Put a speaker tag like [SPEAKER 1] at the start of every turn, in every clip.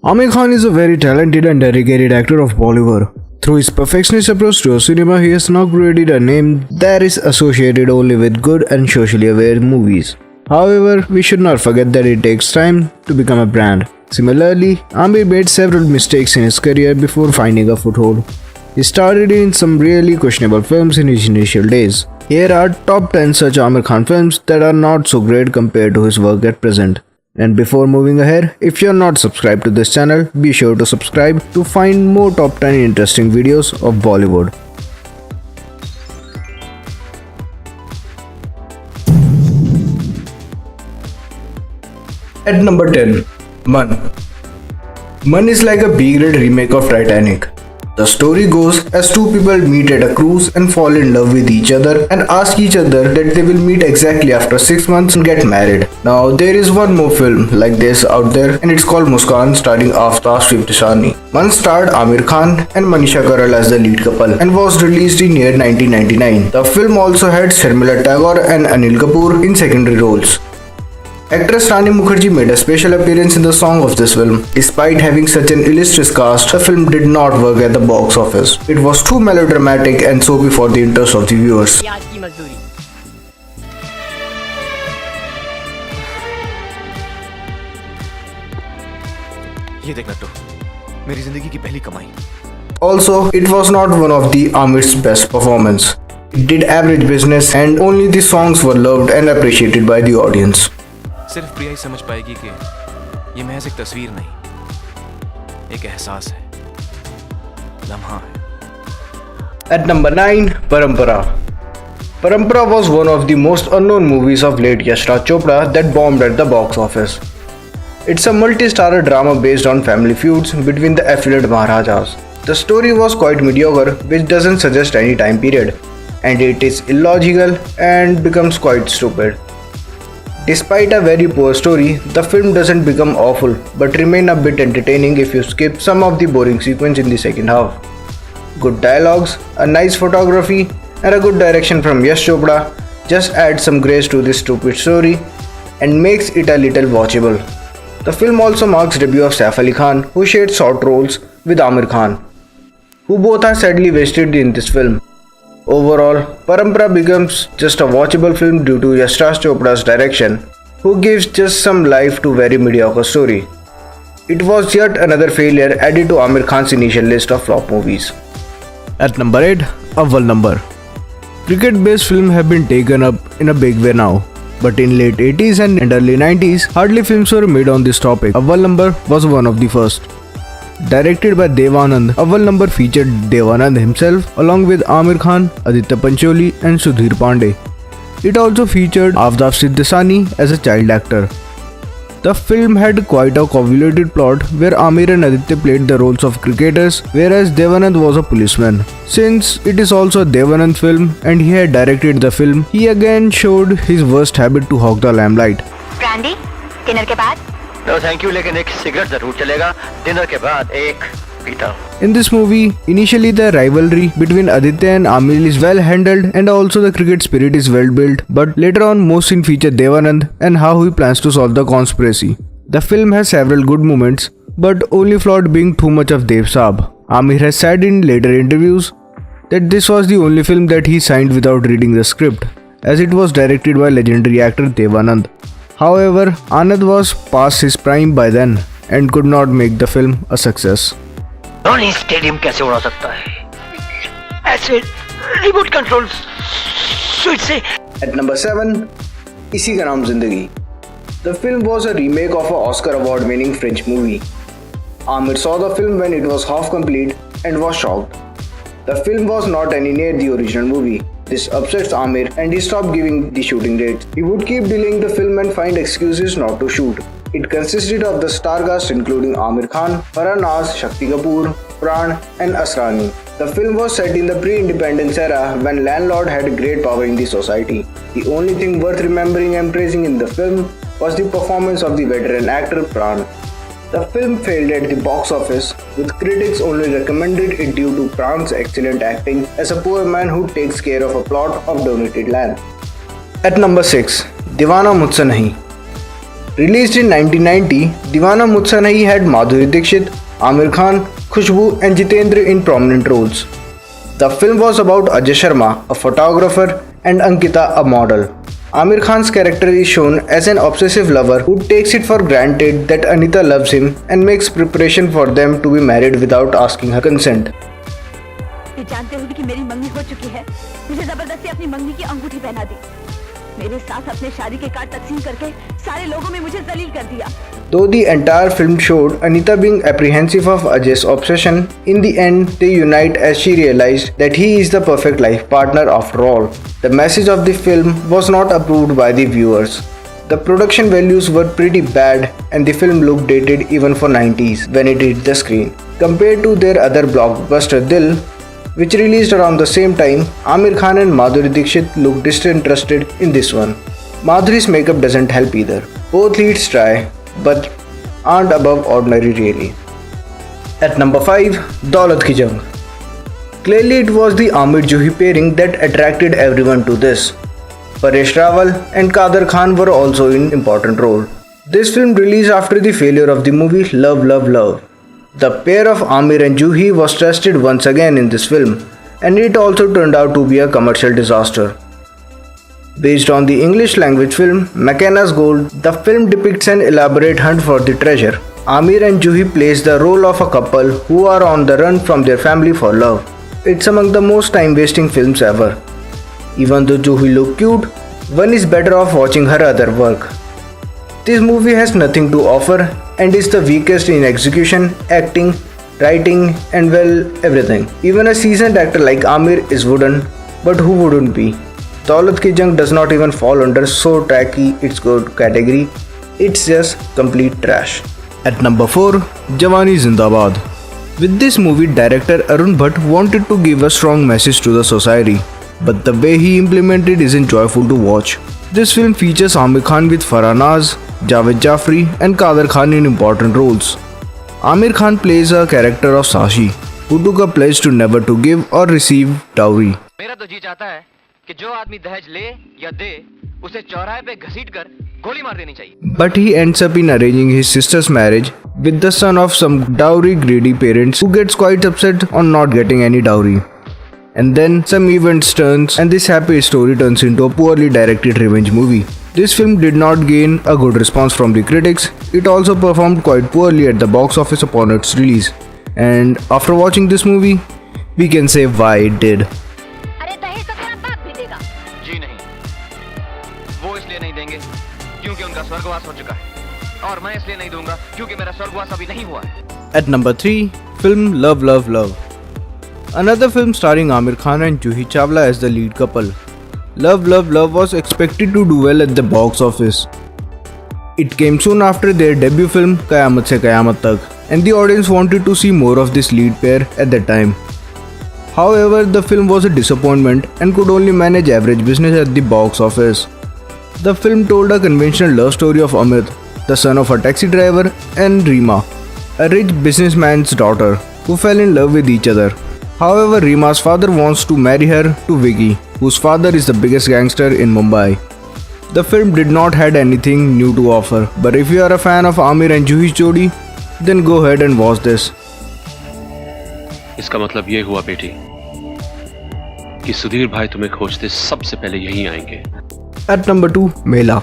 [SPEAKER 1] Aamir Khan is a very talented and dedicated actor of Bollywood. Through his perfectionist approach to cinema, he has now created a name that is associated only with good and socially aware movies. However, we should not forget that it takes time to become a brand. Similarly, Aamir made several mistakes in his career before finding a foothold. He started in some really questionable films in his initial days. Here are top 10 such Aamir Khan films that are not so great compared to his work at present. And before moving ahead, if you are not subscribed to this channel, be sure to subscribe to find more top 10 interesting videos of Bollywood. At number 10, Man. Man is like a B-grade remake of Titanic. The story goes as two people meet at a cruise and fall in love with each other and ask each other that they will meet exactly after 6 months and get married. Now there is one more film like this out there and it's called Muskaan, starring Aftab Siftisani. Man starred Aamir Khan and Manisha Koiral as the lead couple and was released in year 1999. The film also had Sharmila Tagore and Anil Kapoor in secondary roles. Actress Rani Mukherjee made a special appearance in the song of this film. Despite having such an illustrious cast, the film did not work at the box office. It was too melodramatic and soapy for the interest of the viewers.
[SPEAKER 2] ये देख नट्टू, मेरी जिंदगी की पहली कमाई.
[SPEAKER 1] Also, it was not one of the Aamir's best performance. It did average business and only the songs were loved and appreciated by the audience.
[SPEAKER 2] सिर्फ प्रिया ही समझ पाएगी कि ये महज एक तस्वीर नहीं, एक एहसास है, लम्हा है.
[SPEAKER 1] At number 9, Parampara. Parampara was one of the most unknown movies of late Yashraj Chopra that bombed at the box office. It's a multi-starrer drama based on family feuds between the affluent Maharajas. The story was quite mediocre, which doesn't suggest any time period, and it is illogical and becomes quite stupid. Despite a very poor story, the film doesn't become awful but remain a bit entertaining if you skip some of the boring sequence in the second half. Good dialogues, a nice photography and a good direction from Yash Chopra just add some grace to this stupid story and makes it a little watchable. The film also marks debut of Saif Ali Khan, who shared short roles with Aamir Khan, who both are sadly wasted in this film. Overall, Parampara becomes just a watchable film due to Yashraj Chopra's direction, who gives just some life to very mediocre story. It was yet another failure added to Aamir Khan's initial list of flop movies. At number 8, Awwal Number. Cricket-based films have been taken up in a big way now, but in late 80s and early 90s, hardly films were made on this topic. Awwal Number was one of the first. Directed by Dev Anand, Awwal Number featured Dev Anand himself along with Aamir Khan, Aditya Pancholi and Sudhir Pandey. It also featured Aftab Siftisani as a child actor. The film had quite a convoluted plot where Aamir and Aditya played the roles of cricketers whereas Dev Anand was a policeman. Since it is also a Dev Anand film and he had directed the film, he again showed his worst habit to hog the limelight.
[SPEAKER 3] Brandy, dinner के बाद?
[SPEAKER 4] No, thank you, लेकिन एक cigarette जरूर चलेगा dinner के बाद एक पीता.
[SPEAKER 1] In this movie, initially the rivalry between Aditya and Aamir is well handled and also the cricket spirit is well built, but later on most scenes feature Dev Anand and how he plans to solve the conspiracy. The film has several good moments, but only flawed being too much of Dev Saab. Aamir has said in later interviews that this was the only film that he signed without reading the script, as it was directed by legendary actor Dev Anand. However, Anand was past his prime by then and could not make the film a success.
[SPEAKER 4] Dhoni stadium कैसे उड़ा सकता है? ऐसे remote control switch से.
[SPEAKER 1] At number 7, इसी का नाम जिंदगी. The film was a remake of an Oscar award-winning French movie. Aamir saw the film when it was half complete and was shocked. The film was not any near the original movie. This upsets Aamir and he stopped giving the shooting dates. He would keep delaying the film and find excuses not to shoot. It consisted of the star cast including Aamir Khan, Farhan Naz, Shakti Kapoor, Pran and Asrani. The film was set in the pre-independence era when landlord had great power in the society. The only thing worth remembering and praising in the film was the performance of the veteran actor Pran. The film failed at the box office, with critics only recommended it due to Pran's excellent acting as a poor man who takes care of a plot of donated land. At number 6, Deewana Mujhse Nahi. Released in 1990, Deewana Mujhse Nahi had Madhuri Dixit, Aamir Khan, Khushbu and Jitendra in prominent roles. The film was about Ajay Sharma, a photographer, and Ankita, a model. Aamir Khan's character is shown as an obsessive lover who takes it for granted that Anita loves him and makes preparation for them to be married without asking her consent.
[SPEAKER 5] ये जानते हुए कि मेरी मंगनी हो चुकी है, मुझे जबरदस्ती अपनी मंगनी की अंगूठी पहना दी। मेरे साथ अपने शादी के कार्ड तकसीम करके सारे लोगों में मुझे जलील कर दिया।
[SPEAKER 1] Though the entire film showed Anita being apprehensive of Ajay's obsession, in the end they unite as she realized that he is the perfect life partner after all. The message of the film was not approved by the viewers. The production values were pretty bad and the film looked dated even for 90s when it hit the screen. Compared to their other blockbuster Dil, which released around the same time, Aamir Khan and Madhuri Dixit look disinterested in this one. Madhuri's makeup doesn't help either. Both leads try, but aren't above ordinary really. At number 5, Daulat Ki Jang. Clearly it was the Aamir-Juhi pairing that attracted everyone to this. Paresh Rawal and Kader Khan were also in important role. This film released after the failure of the movie Love Love Love. The pair of Aamir and Juhi was tested once again in this film, and it also turned out to be a commercial disaster. Based on the English language film McKenna's Gold, the film depicts an elaborate hunt for the treasure. Aamir and Juhi plays the role of a couple who are on the run from their family for love. It's among the most time-wasting films ever. Even though Juhi looks cute, one is better off watching her other work. This movie has nothing to offer and is the weakest in execution, acting, writing and well, everything. Even a seasoned actor like Aamir is wooden, but who wouldn't be? Daulat Ki Jang does not even fall under so tacky it's good category. It's just complete trash. At number 4, Jawani Zindabad. With this movie, director Arun Bhatt wanted to give a strong message to the society, but the way he implemented isn't joyful to watch. This film features Aamir Khan with Farah Naz, Javed Jafri and Kader Khan in important roles. Aamir Khan plays a character of Sashi, who took a pledge to never to give or receive dowry.
[SPEAKER 4] मेरा तो जी चाहता है कि जो आदमी दहेज ले या दे उसे चौराहे पे घसीटकर गोली मार देनी चाहिए.
[SPEAKER 1] But he ends up in arranging his sister's marriage with the son of some dowry greedy parents who gets quite upset on not getting any dowry. And then some events turns and this happy story turns into a poorly directed revenge movie. This film did not gain a good response from the critics. It also performed quite poorly at the box office upon its release. And after watching this movie, we can say why it did.
[SPEAKER 5] अरे दहेज तो तेरा बाप भी देगा।
[SPEAKER 2] जी नहीं, वो इसलिए नहीं देंगे क्योंकि उनका स्वर्गवास हो चुका है और मैं इसलिए नहीं दूंगा क्योंकि मेरा स्वर्गवास अभी नहीं हुआ है.
[SPEAKER 1] At number 3, film Love Love Love. Another film starring Aamir Khan and Juhi Chawla as the lead couple. Love Love Love was expected to do well at the box office. It came soon after their debut film Qayamat Se Qayamat Tak, and the audience wanted to see more of this lead pair at that time. However, the film was a disappointment and could only manage average business at the box office. The film told a conventional love story of Amit, the son of a taxi driver, and Reema, a rich businessman's daughter, who fell in love with each other. However, Reema's father wants to marry her to Vicky, whose father is the biggest gangster in Mumbai. The film did not have anything new to offer, but if you are a fan of Aamir and Juhi's jodi, then go ahead and watch this.
[SPEAKER 6] इसका मतलब ये हुआ बेटी कि सुधीर भाई तुम्हें खोजते सबसे पहले यहीं आएंगे.
[SPEAKER 1] At number 2, Mela.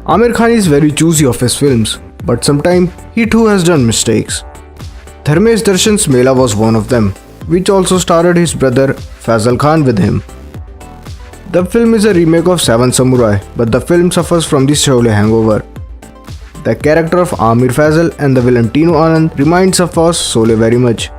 [SPEAKER 1] Aamir Khan is very choosy of his films, but sometimes he too has done mistakes. Dharmesh Darshan's Mela was one of them, which also starred his brother Faisal Khan with him. The film is a remake of Seven Samurai, but the film suffers from the Sholay hangover. The character of Aamir Faisal and the villain Tinu Anand reminds of us Sholay very much.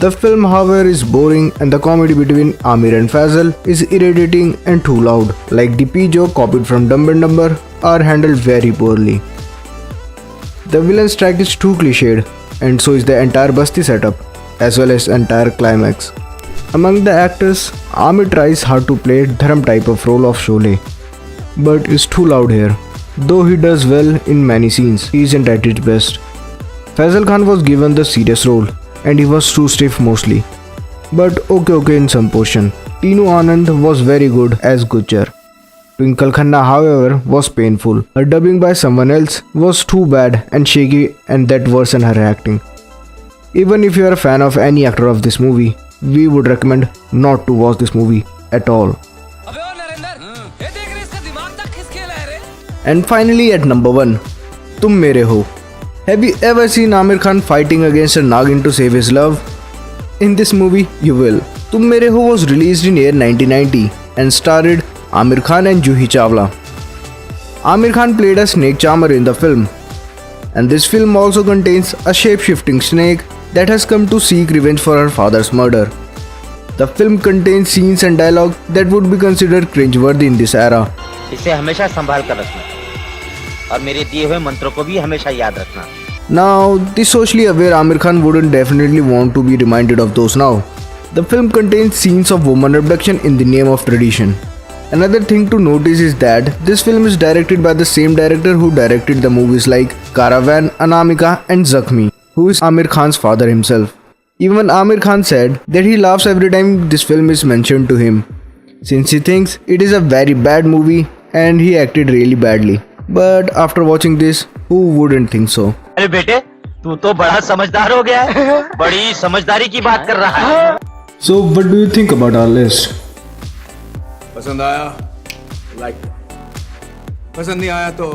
[SPEAKER 1] The film, however, is boring and the comedy between Aamir and Faisal is irritating and too loud, like the P joke copied from Dumb and Dumber are handled very poorly. The villain's track is too cliched, and so is the entire Basti setup, as well as entire climax. Among the actors, Aamir tries hard to play Dharam type of role of Sholay, but is too loud here. Though he does well in many scenes, he isn't at his best. Faisal Khan was given the serious role, and he was too stiff mostly, but okay in some portion. Tinu Anand was very good as Gujjar. Twinkle Khanna, however, was painful. Her dubbing by someone else was too bad and shaky, and that worsened her acting. Even if you are a fan of any actor of this movie, we would recommend not to watch this movie at all. And finally at number 1, Tum Mere Ho. Have you ever seen Aamir Khan fighting against a Nagin to save his love? In this movie, you will. Tum Mere Ho was released in year 1990 and starred Aamir Khan and Juhi Chawla. Aamir Khan played a snake charmer in the film. And this film also contains a shape-shifting snake that has come to seek revenge for her father's murder. The film contains scenes and dialogue that would be considered cringeworthy in this era.
[SPEAKER 7] इसे हमेशा संभाल कर रखना और मेरे दिए हुए मंत्रों को भी हमेशा याद रखना.
[SPEAKER 1] Now, the socially aware Aamir Khan wouldn't definitely want to be reminded of those now. The film contains scenes of woman abduction in the name of tradition. Another thing to notice is that this film is directed by the same director who directed the movies like Caravan, Anamika and Zakhmi, who is Aamir Khan's father himself. Even Aamir Khan said that he laughs every time this film is mentioned to him, since he thinks it is a very bad movie and he acted really badly. But after watching this, who wouldn't think so?
[SPEAKER 7] अरे बेटे, तू तो बड़ा समझदार हो गया है. बड़ी समझदारी की बात कर रहा है.
[SPEAKER 1] So, what do you think about our list?
[SPEAKER 8] पसंद आया लाइक, पसंद नहीं आया तो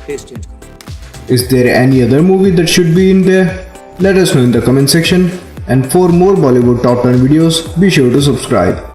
[SPEAKER 8] टेस्ट चेंज करो.
[SPEAKER 1] Is there any other movie that should be in there? Let us know in the comment section. And for more Bollywood top 10 videos, be sure to subscribe.